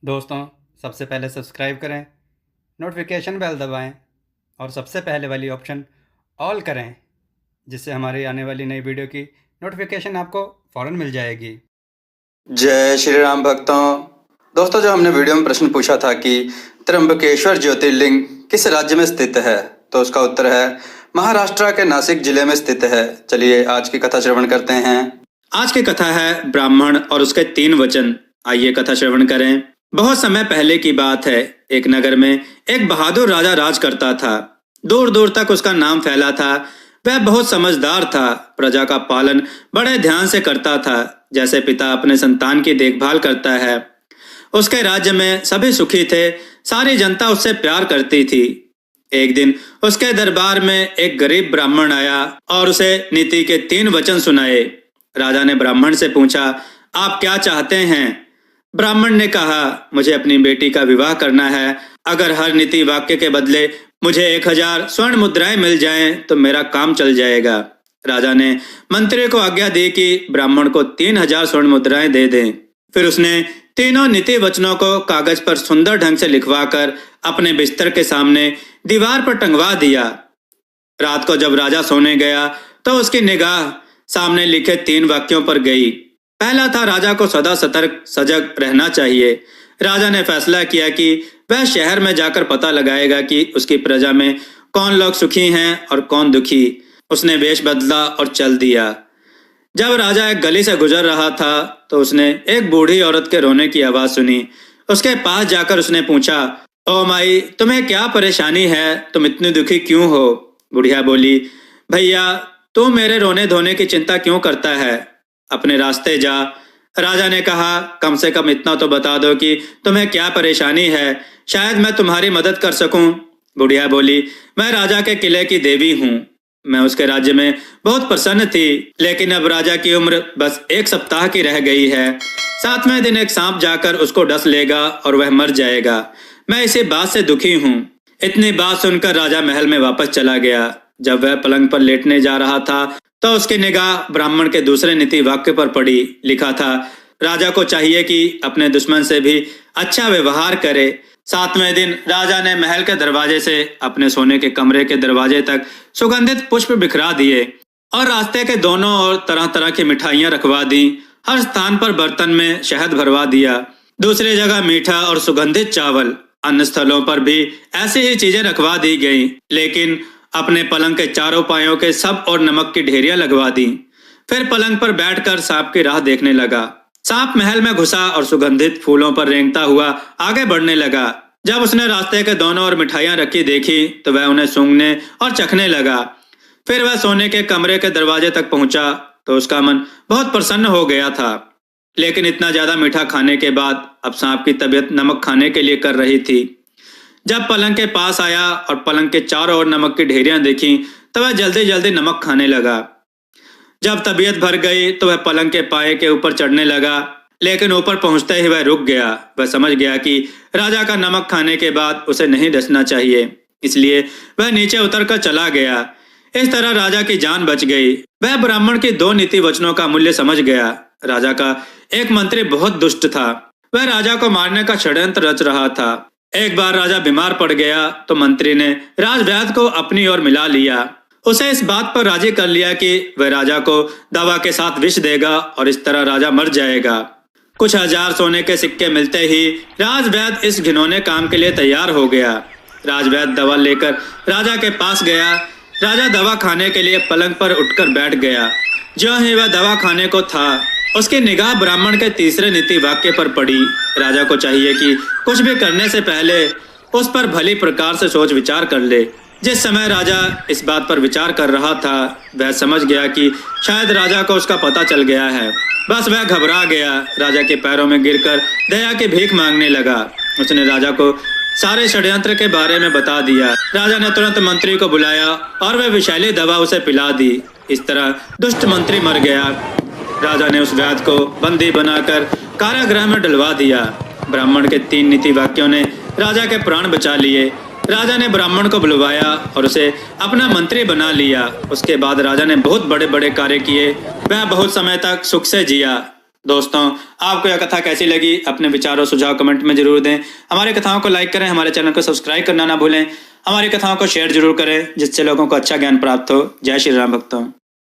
दोस्तों, सबसे पहले सब्सक्राइब करें, नोटिफिकेशन बेल दबाएं और सबसे पहले वाली ऑप्शन ऑल करें, जिससे हमारी आने वाली नई वीडियो की नोटिफिकेशन आपको फ़ौरन मिल जाएगी। जय श्री राम भक्तों। दोस्तों, जो हमने वीडियो में प्रश्न पूछा था कि त्र्यंबकेश्वर ज्योतिर्लिंग किस राज्य में स्थित है, तो उसका उत्तर है महाराष्ट्र के नासिक जिले में स्थित है। चलिए आज की कथा श्रवण करते हैं। आज की कथा है ब्राह्मण और उसके 3 वचन। आइए कथा श्रवण करें। बहुत समय पहले की बात है। एक नगर में एक बहादुर राजा राज करता था। दूर दूर तक उसका नाम फैला था। वह बहुत समझदार था। प्रजा का पालन बड़े ध्यान से करता था, जैसे पिता अपने संतान की देखभाल करता है। उसके राज्य में सभी सुखी थे। सारी जनता उससे प्यार करती थी। एक दिन उसके दरबार में एक गरीब ब्राह्मण आया और उसे नीति के 3 वचन सुनाए। राजा ने ब्राह्मण से पूछा, आप क्या चाहते हैं? ब्राह्मण ने कहा, मुझे अपनी बेटी का विवाह करना है। अगर हर नीति वाक्य के बदले मुझे 1000 स्वर्ण मुद्राएं मिल जाएं तो मेरा काम चल जाएगा। राजा ने मंत्री को आज्ञा दी कि ब्राह्मण को 3000 स्वर्ण मुद्राएं दे दें। फिर उसने तीनों नीति वचनों को कागज पर सुंदर ढंग से लिखवाकर अपने बिस्तर के सामने दीवार पर टंगवा दिया। रात को जब राजा सोने गया तो उसकी निगाह सामने लिखे 3 वाक्यों पर गई। पहला था, राजा को सदा सतर्क सजग रहना चाहिए। राजा ने फैसला किया कि वह शहर में जाकर पता लगाएगा कि उसकी प्रजा में कौन लोग सुखी हैं और कौन दुखी। उसने वेश बदला और चल दिया। जब राजा एक गली से गुजर रहा था तो उसने एक बूढ़ी औरत के रोने की आवाज सुनी। उसके पास जाकर उसने पूछा, ओ माई, तुम्हें क्या परेशानी है? तुम इतनी दुखी क्यों हो? बुढ़िया बोली, भैया, तू मेरे रोने धोने की चिंता क्यों करता है? अपने रास्ते जा। राजा ने कहा, कम से कम इतना तो बता दो कि तुम्हें क्या परेशानी है, शायद मैं तुम्हारी मदद कर सकूं। बुढ़िया बोली, मैं राजा के किले की देवी हूँ। मैं उसके राज्य में बहुत प्रसन्न थी, लेकिन अब राजा की उम्र बस 1 सप्ताह की रह गई है। 7वें दिन एक सांप जाकर उसको डस लेगा और वह मर जाएगा। मैं इसी बात से दुखी हूँ। इतनी बात सुनकर राजा महल में वापस चला गया। जब वह पलंग पर लेटने जा रहा था तो उसकी निगाह ब्राह्मण के दूसरे नीति वाक्य पर पड़ी। लिखा था, राजा को चाहिए कि अपने दुश्मन से भी अच्छा व्यवहार करे। 7वें दिन राजा ने महल के दरवाजे से अपने सोने के कमरे के दरवाजे तक सुगंधित पुष्प बिखरा दिए और रास्ते के दोनों ओर तरह तरह की मिठाइयां रखवा दी। हर स्थान पर बर्तन में शहद भरवा दिया। दूसरी जगह मीठा और सुगंधित चावल। अन्य स्थलों पर भी ऐसी ही चीजें रखवा दी गई, लेकिन अपने पलंग के चारों पायों के सब और नमक की ढेरियां लगवा दी। फिर पलंग पर बैठकर सांप की राह देखने लगा। सांप महल में घुसा और सुगंधित फूलों पर रेंगता हुआ आगे बढ़ने लगा। जब उसने रास्ते के दोनों ओर मिठाइयां रखी देखी तो वह उन्हें सूंघने और चखने लगा। फिर वह सोने के कमरे के दरवाजे तक पहुंचा तो उसका मन बहुत प्रसन्न हो गया था, लेकिन इतना ज्यादा मीठा खाने के बाद अब सांप की तबीयत नमक खाने के लिए कर रही थी। जब पलंग के पास आया और पलंग के चारों ओर नमक की ढेरियां देखी तो वह जल्दी जल्दी नमक खाने लगा। जब तबीयत भर गई तो वह पलंग के पाए के ऊपर चढ़ने लगा, लेकिन ऊपर पहुंचते ही वह रुक गया। वह समझ गया कि राजा का नमक खाने के बाद उसे नहीं डसना चाहिए, इसलिए वह नीचे उतरकर चला गया। इस तरह राजा की जान बच गई। वह ब्राह्मण के 2 नीति वचनों का मूल्य समझ गया। राजा का एक मंत्री बहुत दुष्ट था। वह राजा को मारने का षड्यंत्र रच रहा था। एक बार राजा बीमार पड़ गया तो मंत्री ने राजवैद्य को अपनी ओर मिला लिया। उसे इस बात पर राजी कर लिया कि वह राजा को दवा के साथ विष देगा और इस तरह राजा मर जाएगा। कुछ 1000 सोने के सिक्के मिलते ही राजवैद्य इस घिनौने काम के लिए तैयार हो गया। राजवैद्य दवा लेकर राजा के पास गया। राजा दवा खाने के लिए पलंग पर उठकर बैठ गया। जो ही वह दवा खाने को था, उसकी निगाह ब्राह्मण के तीसरे नीति वाक्य पर पड़ी। राजा को चाहिए कि कुछ भी करने से पहले उस पर भली प्रकार से सोच विचार कर ले। जिस समय राजा इस बात पर विचार कर रहा था, वह समझ गया कि शायद राजा को उसका पता चल गया है। बस वह घबरा गया। राजा के पैरों में गिरकर दया की भीख मांगने लगा। उसने राजा को सारे षड्यंत्र के बारे में बता दिया। राजा ने तुरंत मंत्री को बुलाया और वह विषैली दवा उसे पिला दी। इस तरह दुष्ट मंत्री मर गया। राजा ने उस वैद्य को बंदी बनाकर कारागृह में डलवा दिया। ब्राह्मण के 3 नीति वाक्यों ने राजा के प्राण बचा लिए। राजा ने ब्राह्मण को बुलवाया और उसे अपना मंत्री बना लिया। उसके बाद राजा ने बहुत बड़े बड़े कार्य किए। वह बहुत समय तक सुख से जिया। दोस्तों, आपको यह कथा कैसी लगी? अपने विचार और सुझाव कमेंट में जरूर दें। हमारी कथाओं को लाइक करें, हमारे चैनल को सब्सक्राइब करना ना भूलें। हमारी कथाओं को शेयर जरूर करें, जिससे लोगों को अच्छा ज्ञान प्राप्त हो। जय श्री राम भक्तों।